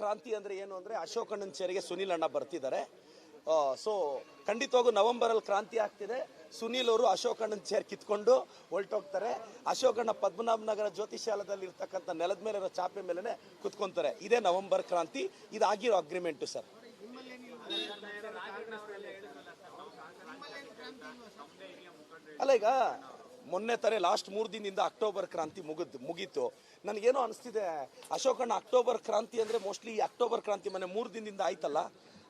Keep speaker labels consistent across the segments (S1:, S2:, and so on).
S1: ಕ್ರಾಂತಿ ಅಂದ್ರೆ ಏನು ಅಂದ್ರೆ ಅಶೋಕಣ್ಣನ ಚೇರಿಗೆ ಸುನಿಲ್ ಅಣ್ಣ ಬರ್ತಿದ್ದಾರೆ. ಸೊ ಖಂಡಿತವಾಗೂ ನವೆಂಬರಲ್ಲಿ ಕ್ರಾಂತಿ ಆಗ್ತಿದೆ. ಸುನೀಲ್ ಅವರು ಅಶೋಕಣ್ಣನ ಚೇರ್ ಕಿತ್ಕೊಂಡು ಹೊರಟೋಗ್ತಾರೆ. ಅಶೋಕಣ್ಣ ಪದ್ಮನಾಭನಗರ ಜ್ಯೋತಿಷಾಲದಲ್ಲಿ ಇರ್ತಕ್ಕಂಥ ನೆಲದ ಮೇಲೆ ಇರೋ ಚಾಪೆ ಮೇಲೆ ಕುತ್ಕೊಂತಾರೆ. ಇದೇ ನವೆಂಬರ್ ಕ್ರಾಂತಿ. ಇದಾಗಿರೋ ಅಗ್ರಿಮೆಂಟು ಸರ್. ಅಲ್ಲ, ಈಗ ಮೊನ್ನೆ ತಾರೆ ಲಾಸ್ಟ್ 3 ದಿನದಿಂದ ಅಕ್ಟೋಬರ್ ಕ್ರಾಂತಿ ಮುಗೀತು. ನನಗೇನೋ ಅನಿಸ್ತಿದೆ, ಅಶೋಕಣ್ಣ ಅಕ್ಟೋಬರ್ ಕ್ರಾಂತಿ ಅಂದ್ರೆ ಮೋಸ್ಟ್ಲಿ ಈ ಅಕ್ಟೋಬರ್ ಕ್ರಾಂತಿ ಮೊನ್ನೆ 3 ದಿನದಿಂದ ಆಯ್ತಲ್ಲ,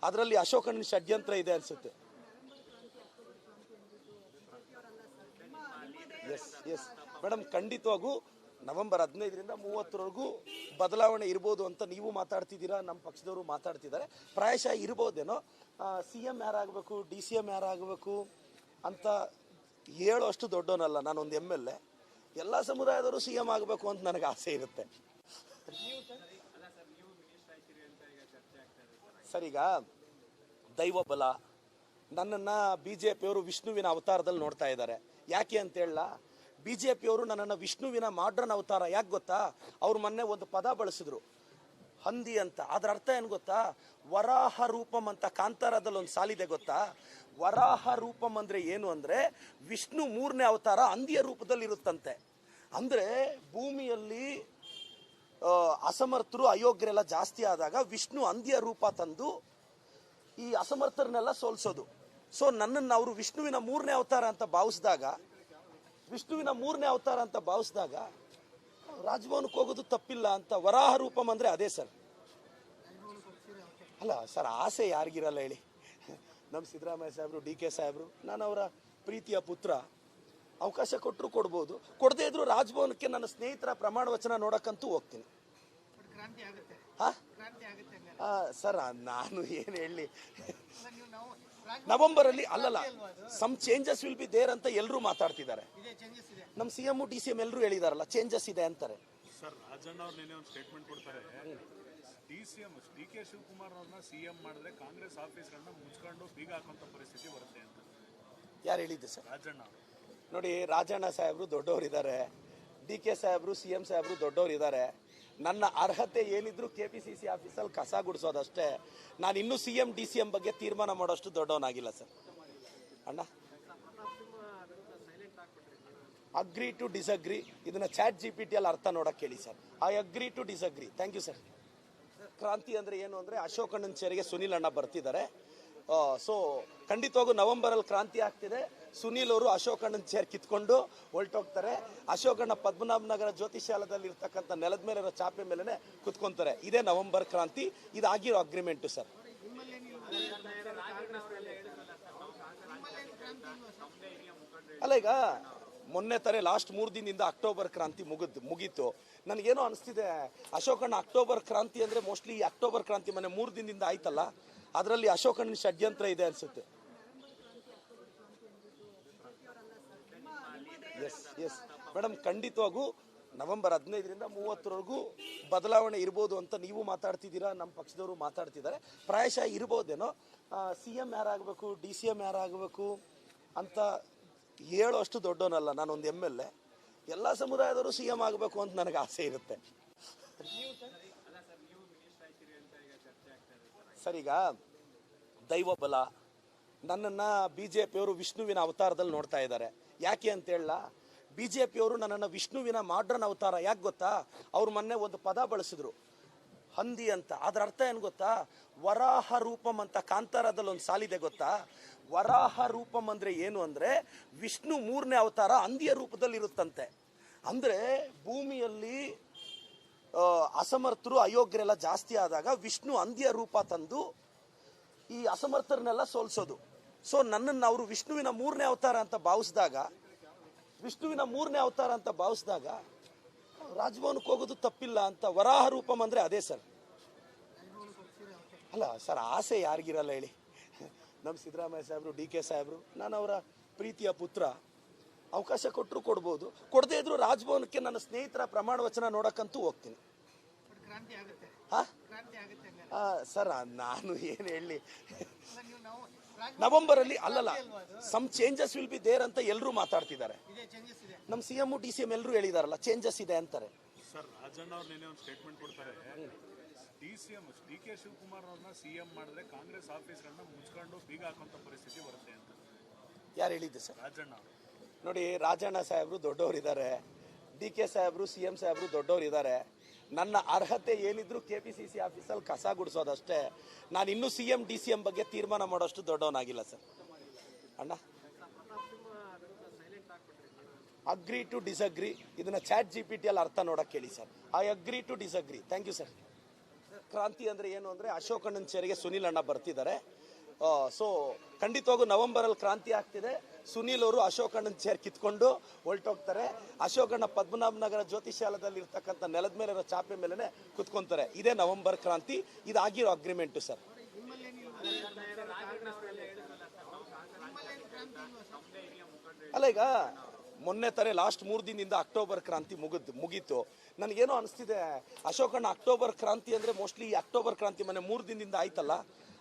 S1: ಅದರಲ್ಲಿ ಅಶೋಕಣ್ಣನ ಷಡ್ಯಂತ್ರ ಇದೆ ಅನ್ಸುತ್ತೆ. ಎಸ್ ಎಸ್ ಮೇಡಮ್, ಖಂಡಿತವಾಗೂ ನವೆಂಬರ್ 15ರಿಂದ 30ರವರೆಗೂ ಬದಲಾವಣೆ ಇರ್ಬೋದು ಅಂತ ನೀವು ಮಾತಾಡ್ತಿದ್ದೀರಾ, ನಮ್ಮ ಪಕ್ಷದವರು ಮಾತಾಡ್ತಿದ್ದಾರೆ. ಪ್ರಾಯಶಃ ಇರ್ಬೋದೇನೋ. CM ಯಾರಾಗಬೇಕು, DCM ಯಾರಾಗಬೇಕು ಅಂತ ಹೇಳೋಷ್ಟು ದೊಡ್ಡವನಲ್ಲ ನಾನೊಂದು MLA. ಎಲ್ಲ ಸಮುದಾಯದವರು CM ಆಗಬೇಕು ಅಂತ ನನಗೆ ಆಸೆ ಇರುತ್ತೆ. ಸರ್, ಈಗ ದೈವ ಬಲ, ನನ್ನನ್ನು BJPಯವರು ವಿಷ್ಣುವಿನ ಅವತಾರದಲ್ಲಿ ನೋಡ್ತಾ ಇದ್ದಾರೆ. ಯಾಕೆ ಅಂತ ಹೇಳ, BJPಯವರು ನನ್ನನ್ನು ವಿಷ್ಣುವಿನ ಮಾಡ್ರನ್ ಅವತಾರ ಯಾಕೆ ಗೊತ್ತಾ? ಅವ್ರು ಮೊನ್ನೆ ಒಂದು ಪದ ಬಳಸಿದ್ರು, ಹಂದಿ ಅಂತ. ಅದರ ಅರ್ಥ ಏನು ಗೊತ್ತಾ? ವರಾಹ ರೂಪಂ ಅಂತ ಕಾಂತಾರದಲ್ಲಿ ಒಂದು ಸಾಲಿದೆ ಗೊತ್ತಾ? ವರಾಹ ರೂಪಂ ಅಂದ್ರೆ ಏನು ಅಂದ್ರೆ ವಿಷ್ಣು 3ನೇ ಅವತಾರ ಹಂದಿಯ ರೂಪದಲ್ಲಿ ಇರುತ್ತಂತೆ. ಅಂದ್ರೆ ಭೂಮಿಯಲ್ಲಿ ಅಸಮರ್ಥರು ಅಯೋಗ್ಯರೆಲ್ಲ ಜಾಸ್ತಿ ಆದಾಗ ವಿಷ್ಣು ಹಂದಿಯ ರೂಪ ತಂದು ಈ ಅಸಮರ್ಥರನ್ನೆಲ್ಲ ಸೋಲ್ಸೋದು. ಸೊ ನನ್ನನ್ನು ಅವರು ವಿಷ್ಣುವಿನ 3ನೇ ಅವತಾರ ಅಂತ ಭಾವಿಸಿದಾಗ ರಾಜಭವನಕ್ಕೆ ಹೋಗೋದು ತಪ್ಪಿಲ್ಲ ಅಂತ. ವರಾಹ ರೂಪಂ ಅಂದ್ರೆ ಅದೇ ಸರ್. ಅಲ್ಲ ಸರ್, ಆಸೆ ಯಾರಿಗಿರಲ್ಲ ಹೇಳಿ? ನಮ್ಮ ಸಿದ್ದರಾಮಯ್ಯ ಸಾಹೇಬರು, DK ಸಾಹೇಬರು, ನಾನು ಅವರ ಪ್ರೀತಿಯ ಪುತ್ರ. ಅವಕಾಶ ಕೊಟ್ಟರು ಕೊಡ್ಬೋದು, ಕೊಡದೇ ಇದ್ರು ರಾಜಭವನಕ್ಕೆ ನನ್ನ ಸ್ನೇಹಿತರ ಪ್ರಮಾಣ ವಚನ ನೋಡಕ್ಕಂತೂ ಹೋಗ್ತೀನಿ. ಸರ್, ನಾನು ಏನು ಹೇಳಿ, ನವೆಂಬರಲ್ಲಿ ಅಲ್ಲಲ್ಲ, some changes will be there ಅಂತ ಎಲ್ಲರೂ ಮಾತಾಡ್ತಿದ್ದಾರೆ. ನಮ್ಮ CM DCM ಎಲ್ಲರೂ ಹೇಳಿದಾರಲ್ಲ, ಚೇಂಜಸ್ ಇದೆ ಅಂತಾರೆ.
S2: ಸರ್, ರಾಜಣ್ಣ ಅವ್ರು ನಿನ್ನೆ ಒಂದು ಸ್ಟೇಟ್ಮೆಂಟ್ ಕೊಡ್ತಾರೆ, DK ಶಿವಕುಮಾರ್ ಅವ್ರನ್ನ CM ಮಾಡಿದ್ರೆ ಕಾಂಗ್ರೆಸ್ ಆಫೀಸ್ಗಳನ್ನ ಮುಚ್ಕೊಂಡು ಬೀಗ ಹಾಕುವಂತ ಪರಿಸ್ಥಿತಿ ಬರುತ್ತೆ ಅಂತ.
S1: ಯಾರು ಹೇಳಿದ್ದು ಸರ್?
S2: ರಾಜಣ್ಣ.
S1: ನೋಡಿ, ರಾಜಣ್ಣ ಸಾಹೇಬರು ದೊಡ್ಡವರಿದ್ದಾರೆ, DK ಸಾಹೇಬರು, CM ಸಾಹೇಬರು ದೊಡ್ಡವರಿದ್ದಾರೆ. ನನ್ನ ಅರ್ಹತೆ ಏನಿದ್ರು KPCC ಆಫೀಸಲ್ಲಿ ಕಸ ಗುಡಿಸೋದಷ್ಟೇ. ನಾನು ಇನ್ನೂ CM DCM ಬಗ್ಗೆ ತೀರ್ಮಾನ ಮಾಡೋಷ್ಟು ದೊಡ್ಡವನಾಗಿಲ್ಲ ಸರ್. ಅಣ್ಣ, ಅಗ್ರಿ ಟು ಡಿಸಗ್ರಿ, ಇದನ್ನ ಚಾಟ್ GPT ಅಲ್ಲಿ ಅರ್ಥ ನೋಡಕ್ಕೆ ಹೇಳಿ sir. I agree to disagree. Thank you sir. ಕ್ರಾಂತಿ ಅಂದ್ರೆ ಏನು ಅಂದ್ರೆ ಅಶೋಕಣ್ಣನ ಚೇರಿಗೆ ಸುನೀಲ್ ಅಣ್ಣ ಬರ್ತಿದ್ದಾರೆ. ಸೊ ಖಂಡಿತವಾಗೂ ನವೆಂಬರಲ್ಲಿ ಕ್ರಾಂತಿ ಆಗ್ತಿದೆ. ಸುನೀಲ್ ಅವರು ಅಶೋಕಣ್ಣನ ಚೇರ್ ಕಿತ್ಕೊಂಡು ಹೊರಟೋಗ್ತಾರೆ. ಅಶೋಕಣ್ಣ ಪದ್ಮನಾಭನಗರ ಜ್ಯೋತಿಷಾಲದಲ್ಲಿ ಇರ್ತಕ್ಕಂಥ ನೆಲದ ಮೇಲೆ ಇರೋ ಚಾಪೆ ಮೇಲೆ ಕುತ್ಕೊಂತಾರೆ. ಇದೇ ನವೆಂಬರ್ ಕ್ರಾಂತಿ. ಇದಾಗಿರೋ ಅಗ್ರಿಮೆಂಟು ಸರ್. ಅಲ್ಲ, ಈಗ ಮೊನ್ನೆ ತಾರೆ ಲಾಸ್ಟ್ 3 ದಿನದಿಂದ ಅಕ್ಟೋಬರ್ ಕ್ರಾಂತಿ ಮುಗೀತು. ನನಗೇನೋ ಅನಿಸ್ತಿದೆ, ಅಶೋಕಣ್ಣ ಅಕ್ಟೋಬರ್ ಕ್ರಾಂತಿ ಅಂದ್ರೆ ಮೋಸ್ಟ್ಲಿ ಈ ಅಕ್ಟೋಬರ್ ಕ್ರಾಂತಿ ಮೊನ್ನೆ 3 ದಿನದಿಂದ ಆಯ್ತಲ್ಲ, ಅದರಲ್ಲಿ ಅಶೋಕಣ್ಣನ ಷಡ್ಯಂತ್ರ ಇದೆ ಅನ್ಸುತ್ತೆ. ಎಸ್ ಎಸ್ ಮೇಡಮ್, ಖಂಡಿತವಾಗೂ ನವೆಂಬರ್ 15ರಿಂದ 30ರವರೆಗೂ ಬದಲಾವಣೆ ಇರ್ಬೋದು ಅಂತ ನೀವು ಮಾತಾಡ್ತಿದ್ದೀರಾ, ನಮ್ಮ ಪಕ್ಷದವರು ಮಾತಾಡ್ತಿದ್ದಾರೆ. ಪ್ರಾಯಶಃ ಇರ್ಬೋದೇನೋ. CM ಯಾರಾಗಬೇಕು, DCM ಯಾರಾಗಬೇಕು ಅಂತ ಹೇಳೋಷ್ಟು ದೊಡ್ಡವನಲ್ಲ ನಾನೊಂದು MLA. ಎಲ್ಲ ಸಮುದಾಯದವರು CM ಆಗಬೇಕು ಅಂತ ನನಗೆ ಆಸೆ ಇರುತ್ತೆ. ಸರ್, ಈಗ ದೈವ ಬಲ, ನನ್ನನ್ನು BJPಯವರು ವಿಷ್ಣುವಿನ ಅವತಾರದಲ್ಲಿ ನೋಡ್ತಾ ಇದ್ದಾರೆ. ಯಾಕೆ ಅಂತ ಹೇಳ, BJPಯವರು ನನ್ನನ್ನು ವಿಷ್ಣುವಿನ ಮಾಡ್ರನ್ ಅವತಾರ ಯಾಕೆ ಗೊತ್ತಾ? ಅವ್ರು ಮೊನ್ನೆ ಒಂದು ಪದ ಬಳಸಿದ್ರು, ಹಂದಿ ಅಂತ. ಅದರ ಅರ್ಥ ಏನು ಗೊತ್ತಾ? ವರಾಹ ರೂಪಂ ಅಂತ ಕಾಂತಾರದಲ್ಲಿ ಒಂದು ಸಾಲಿದೆ ಗೊತ್ತಾ? ವರಾಹ ರೂಪಂ ಅಂದ್ರೆ ಏನು ಅಂದ್ರೆ ವಿಷ್ಣು 3ನೇ ಅವತಾರ ಹಂದಿಯ ರೂಪದಲ್ಲಿ ಇರುತ್ತಂತೆ. ಅಂದ್ರೆ ಭೂಮಿಯಲ್ಲಿ ಅಸಮರ್ಥರು ಅಯೋಗ್ಯರೆಲ್ಲ ಜಾಸ್ತಿ ಆದಾಗ ವಿಷ್ಣು ಹಂದಿಯ ರೂಪ ತಂದು ಈ ಅಸಮರ್ಥರನ್ನೆಲ್ಲ ಸೋಲ್ಸೋದು. ಸೊ ನನ್ನನ್ನು ಅವರು ವಿಷ್ಣುವಿನ 3ನೇ ಅವತಾರ ಅಂತ ಭಾವಿಸಿದಾಗ ರಾಜಭವನಕ್ಕೆ ಹೋಗೋದು ತಪ್ಪಿಲ್ಲ ಅಂತ. ವರಾಹ ರೂಪಂ ಅಂದ್ರೆ ಅದೇ ಸರ್. ಅಲ್ಲ ಸರ್, ಆಸೆ ಯಾರಿಗಿರಲ್ಲ ಹೇಳಿ? ನಮ್ಮ ಸಿದ್ದರಾಮಯ್ಯ ಸಾಹೇಬರು, DK ಸಾಹೇಬರು, ನಾನು ಅವರ ಪ್ರೀತಿಯ ಪುತ್ರ. ಅವಕಾಶ ಕೊಟ್ಟರು ಕೊಡ್ಬೋದು, ಕೊಡದೇ ಇದ್ರು ರಾಜಭವನಕ್ಕೆ ನನ್ನ ಸ್ನೇಹಿತರ ಪ್ರಮಾಣ ವಚನ ನೋಡಕ್ಕಂತೂ ಹೋಗ್ತೀನಿ. ಸರ್, ನಾನು ಏನು ಹೇಳಿ, ನವೆಂಬರಲ್ಲಿ ಅಲ್ಲಲ್ಲ, some changes will be there ಅಂತ ಎಲ್ಲರೂ ಮಾತಾಡ್ತಿದ್ದಾರೆ. ನಮ್ಮ CM DCM ಎಲ್ಲರೂ ಹೇಳಿದಾರಲ್ಲ, ಚೇಂಜಸ್ ಇದೆ ಅಂತಾರೆ.
S2: ಸರ್, ರಾಜಣ್ಣ ಅವ್ರು ನಿನ್ನೆ ಒಂದು ಸ್ಟೇಟ್ಮೆಂಟ್ ಕೊಡ್ತಾರೆ, ಡಿ ಕೆ ಶಿವಕುಮಾರ್ ಅವ್ರನ್ನ ಸಿಎಂ ಮಾಡಿದ್ರೆ ಕಾಂಗ್ರೆಸ್ ಆಫೀಸ್ಗಳನ್ನ ಮುಚ್ಕೊಂಡು ಬೀಗ ಹಾಕುವಂತ ಪರಿಸ್ಥಿತಿ ಬರುತ್ತೆ ಅಂತ
S1: ಯಾರು ಹೇಳಿದ್ದು ಸರ್?
S2: ರಾಜಣ್ಣ ಅವರು.
S1: ನೋಡಿ, ರಾಜಣ್ಣ ಸಾಹೇಬರು ದೊಡ್ಡವರಿದ್ದಾರೆ, ಡಿ ಕೆ ಸಾಹೇಬರು CM ಸಾಹೇಬರು ದೊಡ್ಡವರಿದ್ದಾರೆ. ನನ್ನ ಅರ್ಹತೆ ಏನಿದ್ರು KPCC ಆಫೀಸಲ್ಲಿ ಕಸ ಗುಡಿಸೋದಷ್ಟೇ. ನಾನು ಇನ್ನೂ CM DCM ಬಗ್ಗೆ ತೀರ್ಮಾನ ಮಾಡೋಷ್ಟು ದೊಡ್ಡವನಾಗಿಲ್ಲ ಸರ್. ಅಣ್ಣ, ಅಗ್ರಿ ಟು ಡಿಸಗ್ರಿ, ಇದನ್ನ ChatGPT ಅಲ್ಲಿ ಅರ್ಥ ನೋಡಕ್ಕೆ ಹೇಳಿ sir. I agree to disagree. Thank you sir. ಕ್ರಾಂತಿ ಅಂದ್ರೆ ಏನು ಅಂದ್ರೆ ಅಶೋಕಣ್ಣನ ಚೇರಿಗೆ ಸುನೀಲ್ ಅಣ್ಣ ಬರ್ತಿದ್ದಾರೆ. ಸೊ ಖಂಡಿತವಾಗೂ ನವೆಂಬರಲ್ಲಿ ಕ್ರಾಂತಿ ಆಗ್ತಿದೆ. ಸುನೀಲ್ ಅವರು ಅಶೋಕಣ್ಣನ ಚೇರ್ ಕಿತ್ಕೊಂಡು ಹೊರಟೋಗ್ತಾರೆ. ಅಶೋಕಣ್ಣ ಪದ್ಮನಾಭ ನಗರ ಜ್ಯೋತಿಷಾಲದಲ್ಲಿ ಇರ್ತಕ್ಕಂಥ ನೆಲದ ಮೇಲೆ ಇರೋ ಚಾಪೆ ಮೇಲೆ ಕುತ್ಕೊಂತಾರೆ. ಇದೇ ನವೆಂಬರ್ ಕ್ರಾಂತಿ. ಇದಾಗಿರೋ ಅಗ್ರಿಮೆಂಟು ಸರ್. ಅಲ್ಲ, ಈಗ ಮೊನ್ನೆ ತಾನೇ ಲಾಸ್ಟ್ 3 ದಿನದಿಂದ ಅಕ್ಟೋಬರ್ ಕ್ರಾಂತಿ ಮುಗೀತು. ನನಗೇನೋ ಅನಿಸ್ತಿದೆ, ಅಶೋಕಣ್ಣ ಅಕ್ಟೋಬರ್ ಕ್ರಾಂತಿ ಅಂದ್ರೆ ಮೋಸ್ಟ್ಲಿ ಈ ಅಕ್ಟೋಬರ್ ಕ್ರಾಂತಿ ಮೊನ್ನೆ 3 ದಿನದಿಂದ ಆಯ್ತಲ್ಲ,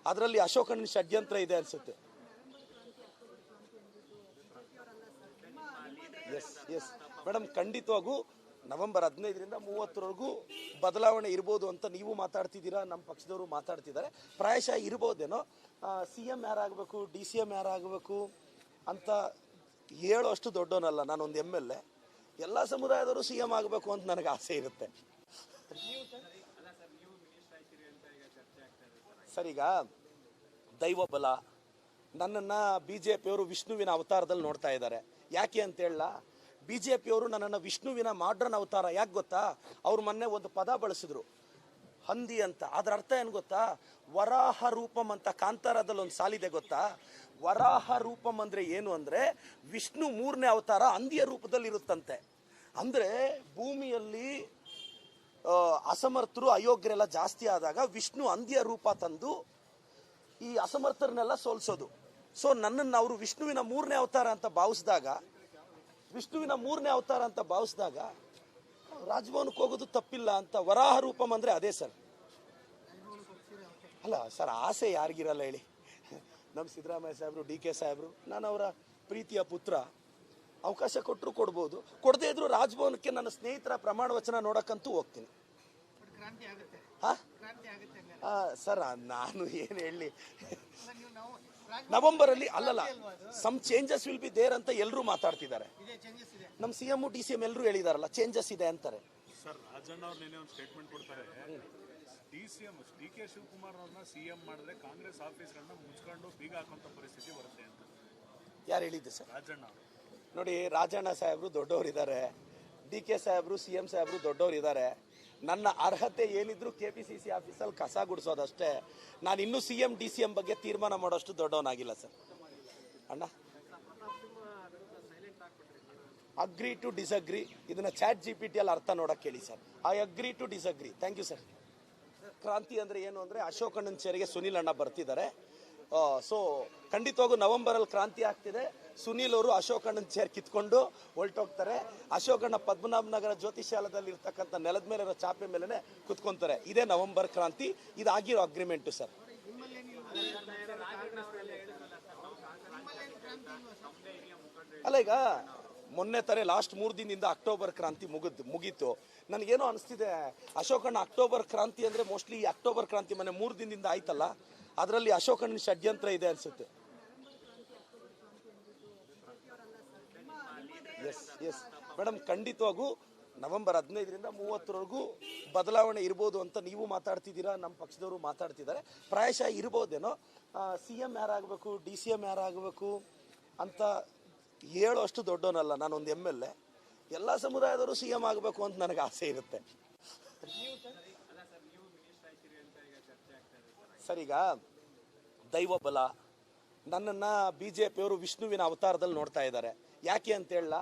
S1: ಅದರಲ್ಲಿ ಅಶೋಕಣ್ಣನ ಷಡ್ಯಂತ್ರ ಇದೆ ಅನ್ಸುತ್ತೆ. ಎಸ್ ಮೇಡಮ್, ಖಂಡಿತವಾಗೂ ನವೆಂಬರ್ 15ರಿಂದ 30ರವರೆಗೂ ಬದಲಾವಣೆ ಇರ್ಬೋದು ಅಂತ ನೀವು ಮಾತಾಡ್ತಿದ್ದೀರಾ, ನಮ್ಮ ಪಕ್ಷದವರು ಮಾತಾಡ್ತಿದ್ದಾರೆ. ಪ್ರಾಯಶಃ ಇರ್ಬೋದೇನೋ. CM ಯಾರಾಗಬೇಕು, DCM ಯಾರಾಗಬೇಕು ಅಂತ ಹೇಳೋಷ್ಟು ದೊಡ್ಡವನಲ್ಲ ನಾನೊಂದು MLA. ಎಲ್ಲ ಸಮುದಾಯದವರು CM ಆಗಬೇಕು ಅಂತ ನನಗೆ ಆಸೆ ಇರುತ್ತೆ ಸರ್. ಈಗ ದೈವ ಬಲ, ನನ್ನನ್ನು BJPಯವರು ವಿಷ್ಣುವಿನ ಅವತಾರದಲ್ಲಿ ನೋಡ್ತಾ ಇದ್ದಾರೆ. ಯಾಕೆ ಅಂತ ಹೇಳಲ್ಲ, BJPಯವರು ನನ್ನನ್ನು ವಿಷ್ಣುವಿನ ಮಾಡ್ರನ್ ಅವತಾರ. ಯಾಕೆ ಗೊತ್ತಾ? ಅವ್ರು ಮೊನ್ನೆ ಒಂದು ಪದ ಬಳಸಿದ್ರು, ಹಂದಿ ಅಂತ. ಅದರ ಅರ್ಥ ಏನು ಗೊತ್ತಾ? ವರಾಹ ರೂಪಂ ಅಂತ ಕಾಂತಾರದಲ್ಲಿ ಒಂದು ಸಾಲಿದೆ ಗೊತ್ತಾ? ವರಾಹ ರೂಪಂ ಅಂದ್ರೆ ಏನು ಅಂದ್ರೆ ವಿಷ್ಣು 3ನೇ ಅವತಾರ ಹಂದಿಯ ರೂಪದಲ್ಲಿ ಇರುತ್ತಂತೆ. ಅಂದ್ರೆ ಭೂಮಿಯಲ್ಲಿ ಅಸಮರ್ಥರು ಅಯೋಗ್ಯರೆಲ್ಲ ಜಾಸ್ತಿ ಆದಾಗ ವಿಷ್ಣು ಹಂದಿಯ ರೂಪ ತಂದು ಈ ಅಸಮರ್ಥರನ್ನೆಲ್ಲ ಸೋಲ್ಸೋದು. ಸೊ ನನ್ನನ್ನು ಅವರು ವಿಷ್ಣುವಿನ 3ನೇ ಅವತಾರ ಅಂತ ಭಾವಿಸಿದಾಗ ರಾಜಭವನಕ್ಕೆ ಹೋಗೋದು ತಪ್ಪಿಲ್ಲ ಅಂತ. ವರಾಹ ರೂಪಂ ಅಂದ್ರೆ ಅದೇ ಸರ್. ಅಲ್ಲ ಸರ್, ಆಸೆ ಯಾರಿಗಿರಲ್ಲ ಹೇಳಿ? ನಮ್ಮ ಸಿದ್ದರಾಮಯ್ಯ ಸಾಹೇಬರು, DK ಸಾಹೇಬರು, ನಾನು ಅವರ ಪ್ರೀತಿಯ ಪುತ್ರ. ಅವಕಾಶ ಕೊಟ್ಟರು ಕೊಡ್ಬೋದು, ಕೊಡದೇ ಇದ್ರು ರಾಜಭವನಕ್ಕೆ ನನ್ನ ಸ್ನೇಹಿತರ ಪ್ರಮಾಣ ವಚನ ನೋಡಕ್ಕಂತೂ ಹೋಗ್ತೀನಿ. ಸರ್, ನಾನು ಏನು ಹೇಳಿ, ನವೆಂಬರಲ್ಲಿ ಅಲ್ಲಲ್ಲ, some changes will be there ಅಂತ ಎಲ್ಲರೂ ಮಾತಾಡ್ತಿದ್ದಾರೆ. ನಮ್ಮ CM DCM ಎಲ್ಲರೂ ಹೇಳಿದಾರಲ್ಲ, ಚೇಂಜಸ್ ಇದೆ ಅಂತಾರೆ
S2: ಸರ್. ರಾಜಣ್ಣ ಅವ್ರು ನಿನ್ನೆ ಒಂದು ಸ್ಟೇಟ್ಮೆಂಟ್ ಕೊಡ್ತಾರೆ, ಡಿ ಕೆ ಶಿವಕುಮಾರ್ ಅವ್ರನ್ನ CM ಮಾಡಿದ್ರೆ ಕಾಂಗ್ರೆಸ್ ಆಫೀಸ್ಗಳನ್ನ ಮುಚ್ಕೊಂಡು ಬೀಗ ಹಾಕುವಂತ ಪರಿಸ್ಥಿತಿ ಬರುತ್ತೆ ಅಂತ.
S1: ಯಾರು ಹೇಳಿದ್ದು ಸರ್?
S2: ರಾಜಣ್ಣ ಅವರು.
S1: ನೋಡಿ, ರಾಜಣ್ಣ ಸಾಹೇಬರು ದೊಡ್ಡವರಿದ್ದಾರೆ, DK ಸಾಹೇಬರು, CM ಸಾಹೇಬರು ದೊಡ್ಡವರಿದ್ದಾರೆ. ನನ್ನ ಅರ್ಹತೆ ಏನಿದ್ರು KPCC ಆಫೀಸಲ್ಲಿ ಕಸ ಗುಡಿಸೋದಷ್ಟೇ. ನಾನು ಇನ್ನೂ CM DCM ಬಗ್ಗೆ ತೀರ್ಮಾನ ಮಾಡೋಷ್ಟು ದೊಡ್ಡವನಾಗಿಲ್ಲ ಸರ್. ಅಣ್ಣ, ಅಗ್ರಿ ಟು ಡಿಸಗ್ರಿ, ಇದನ್ನ ChatGPT ಅಲ್ಲಿ ಅರ್ಥ ನೋಡಕ್ಕೆ ಹೇಳಿ sir. I agree to disagree. Thank you sir. ಕ್ರಾಂತಿ ಅಂದ್ರೆ ಏನು ಅಂದ್ರೆ ಅಶೋಕಣ್ಣನ ಚೇರಿಗೆ ಸುನೀಲ್ ಅಣ್ಣ ಬರ್ತಿದ್ದಾರೆ. ಸೊ ಖಂಡಿತವಾಗೂ ನವೆಂಬರಲ್ಲಿ ಕ್ರಾಂತಿ ಆಗ್ತಿದೆ. ಸುನೀಲ್ ಅವರು ಅಶೋಕಣ್ಣನ ಚೇರ್ ಕಿತ್ಕೊಂಡು ಹೊರಟೋಗ್ತಾರೆ. ಅಶೋಕಣ್ಣ ಪದ್ಮನಾಭ ನಗರ ಜ್ಯೋತಿಷಾಲದಲ್ಲಿ ಇರ್ತಕ್ಕಂಥ ನೆಲದ ಮೇಲೆ ಇರೋ ಚಾಪೆ ಮೇಲೆ ಕುತ್ಕೊಂತಾರೆ. ಇದೇ ನವೆಂಬರ್ ಕ್ರಾಂತಿ. ಇದಾಗಿರೋ ಅಗ್ರಿಮೆಂಟು ಸರ್. ಅಲ್ಲ, ಈಗ ಮೊನ್ನೆ ತಾನೇ ಲಾಸ್ಟ್ 3 ದಿನದಿಂದ ಅಕ್ಟೋಬರ್ ಕ್ರಾಂತಿ ಮುಗೀತು. ನನಗೇನೋ ಅನಿಸ್ತಿದೆ, ಅಶೋಕಣ್ಣ ಅಕ್ಟೋಬರ್ ಕ್ರಾಂತಿ ಅಂದ್ರೆ ಮೋಸ್ಟ್ಲಿ ಈ ಅಕ್ಟೋಬರ್ ಕ್ರಾಂತಿ ಮೊನ್ನೆ 3 ದಿನದಿಂದ ಆಯ್ತಲ್ಲ, ಅದರಲ್ಲಿ ಅಶೋಕಣ್ಣನ ಷಡ್ಯಂತ್ರ ಇದೆ ಅನ್ಸುತ್ತೆ. ಎಸ್ ಮೇಡಮ್, ಖಂಡಿತವಾಗೂ ನವೆಂಬರ್ 15ರಿಂದ 30ರವರೆಗೂ ಬದಲಾವಣೆ ಇರ್ಬೋದು ಅಂತ ನೀವು ಮಾತಾಡ್ತಿದ್ದೀರಾ, ನಮ್ಮ ಪಕ್ಷದವರು ಮಾತಾಡ್ತಿದ್ದಾರೆ. ಪ್ರಾಯಶಃ ಇರ್ಬೋದೇನೋ. CM ಯಾರಾಗಬೇಕು, DCM ಯಾರಾಗಬೇಕು ಅಂತ ಹೇಳೋಷ್ಟು ದೊಡ್ಡವನಲ್ಲ ನಾನೊಂದು MLA. ಎಲ್ಲ ಸಮುದಾಯದವರು CM ಆಗಬೇಕು ಅಂತ ನನಗೆ ಆಸೆ ಇರುತ್ತೆ ಸರ್. ಈಗ ದೈವ ಬಲ, ನನ್ನನ್ನು BJPಯವರು ವಿಷ್ಣುವಿನ ಅವತಾರದಲ್ಲಿ ನೋಡ್ತಾ ಇದ್ದಾರೆ. ಯಾಕೆ ಅಂತ ಹೇಳಲ್ಲ,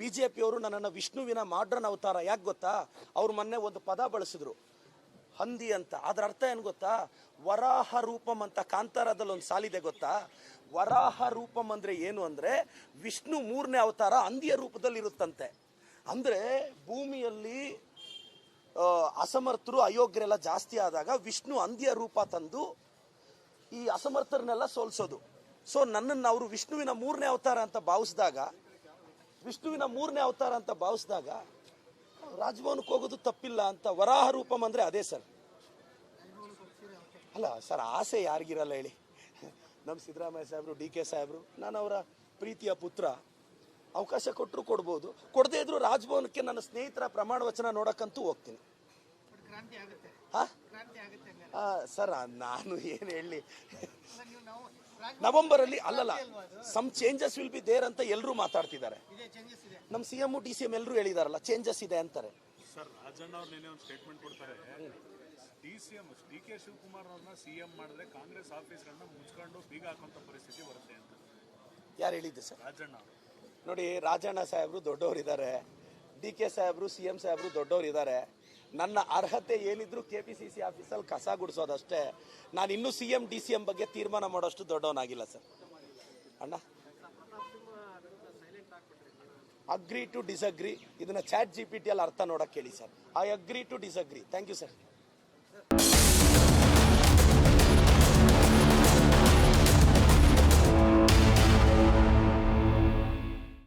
S1: BJPಯವರು ನನ್ನನ್ನು ವಿಷ್ಣುವಿನ ಮಾಡ್ರನ್ ಅವತಾರ. ಯಾಕೆ ಗೊತ್ತಾ? ಅವ್ರು ಮೊನ್ನೆ ಒಂದು ಪದ ಬಳಸಿದ್ರು, ಹಂದಿ ಅಂತ. ಅದರ ಅರ್ಥ ಏನು ಗೊತ್ತಾ? ವರಾಹ ರೂಪಂ ಅಂತ ಕಾಂತಾರದಲ್ಲಿ ಒಂದು ಸಾಲಿದೆ ಗೊತ್ತಾ? ವರಾಹ ರೂಪಂ ಅಂದ್ರೆ ಏನು ಅಂದ್ರೆ ವಿಷ್ಣು 3ನೇ ಅವತಾರ ಹಂದಿಯ ರೂಪದಲ್ಲಿ ಇರುತ್ತಂತೆ. ಅಂದ್ರೆ ಭೂಮಿಯಲ್ಲಿ ಅಸಮರ್ಥರು ಅಯೋಗ್ಯರೆಲ್ಲ ಜಾಸ್ತಿ ಆದಾಗ ವಿಷ್ಣು ಹಂದಿಯ ರೂಪ ತಂದು ಈ ಅಸಮರ್ಥರನ್ನೆಲ್ಲ ಸೋಲ್ಸೋದು. ಸೊ ನನ್ನನ್ನು ಅವರು ವಿಷ್ಣುವಿನ 3ನೇ ಅವತಾರ ಅಂತ ಭಾವಿಸಿದಾಗ ರಾಜಭವನಕ್ಕೆ ಹೋಗೋದು ತಪ್ಪಿಲ್ಲ ಅಂತ. ವರಾಹ ರೂಪಂ ಅಂದ್ರೆ ಅದೇ ಸರ್. ಅಲ್ಲ ಸರ್, ಆಸೆ ಯಾರಿಗಿರಲ್ಲ ಹೇಳಿ. ನಮ್ಮ ಸಿದ್ದರಾಮಯ್ಯ ಸಾಹೇಬರು, ಡಿ ಕೆ ಸಾಹೇಬರು, ನಾನು ಅವರ ಪ್ರೀತಿಯ ಪುತ್ರ. ಅವಕಾಶ ಕೊಟ್ಟರು ಕೊಡ್ಬೋದು, ಕೊಡದೇ ಇದ್ರು ರಾಜಭವನಕ್ಕೆ ನನ್ನ ಸ್ನೇಹಿತರ ಪ್ರಮಾಣ ವಚನ ನೋಡಕ್ಕಂತೂ ಹೋಗ್ತೀನಿ.
S3: ಕ್ರಾಂತಿ ಆಗುತ್ತೆ,
S1: ಹಾ
S3: ಕ್ರಾಂತಿ ಆಗುತ್ತೆ ಹಂಗಾರೆ.
S1: ಸರ್, ನಾನು ಏನು ಹೇಳಿ,
S3: ಅಲ್ಲ, ನೀವು ನಾವು
S1: ನವೆಂಬರಲ್ಲಿ ಅಲ್ಲಲ್ಲ, some changes will be there ಅಂತ ಎಲ್ಲರೂ ಮಾತಾಡ್ತಿದ್ದಾರೆ.
S3: ಇದೇ ಚೇಂಜಸ್ ಇದೆ.
S1: ನಮ್ಮ C M D C M ಎಲ್ಲರೂ ಹೇಳಿದಾರಲ್ಲ, ಚೇಂಜಸ್ ಇದೆ ಅಂತಾರೆ.
S2: ಸರ್, ರಾಜಣ್ಣ ಅವ್ರು ನಿನ್ನೆ ಒಂದು ಸ್ಟೇಟ್ಮೆಂಟ್ ಕೊಡ್ತಾರೆ. ಡಿ ಕೆ ಶಿವಕುಮಾರ್ ಅವ್ರನ್ನ ಸಿಎಂ ಮಾಡಿದ್ರೆ ಕಾಂಗ್ರೆಸ್ ಆಫೀಸ್ಗಳನ್ನ ಮುಚ್ಕೊಂಡು ಬೀಗ ಹಾಕುವಂತ ಪರಿಸ್ಥಿತಿ ಬರುತ್ತೆ ಅಂತ.
S1: ಯಾರು ಹೇಳಿದ್ದು ಸರ್?
S2: ರಾಜಣ್ಣ ಅವರು.
S1: ನೋಡಿ, ರಾಜಣ್ಣ ಸಾಹೇಬರು ದೊಡ್ಡವರಿದ್ದಾರೆ, ಡಿ ಕೆ ಸಾಹೇಬರು, ಸಿ ಎಂ ಸಾಹೇಬರು ದೊಡ್ಡವರಿದ್ದಾರೆ. ನನ್ನ ಅರ್ಹತೆ ಏನಿದ್ರು KPCC ಆಫೀಸಲ್ಲಿ ಕಸ ಗುಡಿಸೋದಷ್ಟೇ. ನಾನು ಇನ್ನೂ CM DCM ಬಗ್ಗೆ ತೀರ್ಮಾನ ಮಾಡೋಷ್ಟು ದೊಡ್ಡವನಾಗಿಲ್ಲ ಸರ್. ಅಣ್ಣ, ಅಗ್ರಿ ಟು ಡಿಸಗ್ರಿ, ಇದನ್ನ ChatGPT ಅಲ್ಲಿ ಅರ್ಥ ನೋಡಕ್ಕೆ ಹೇಳಿ sir. I agree to disagree. Thank you sir.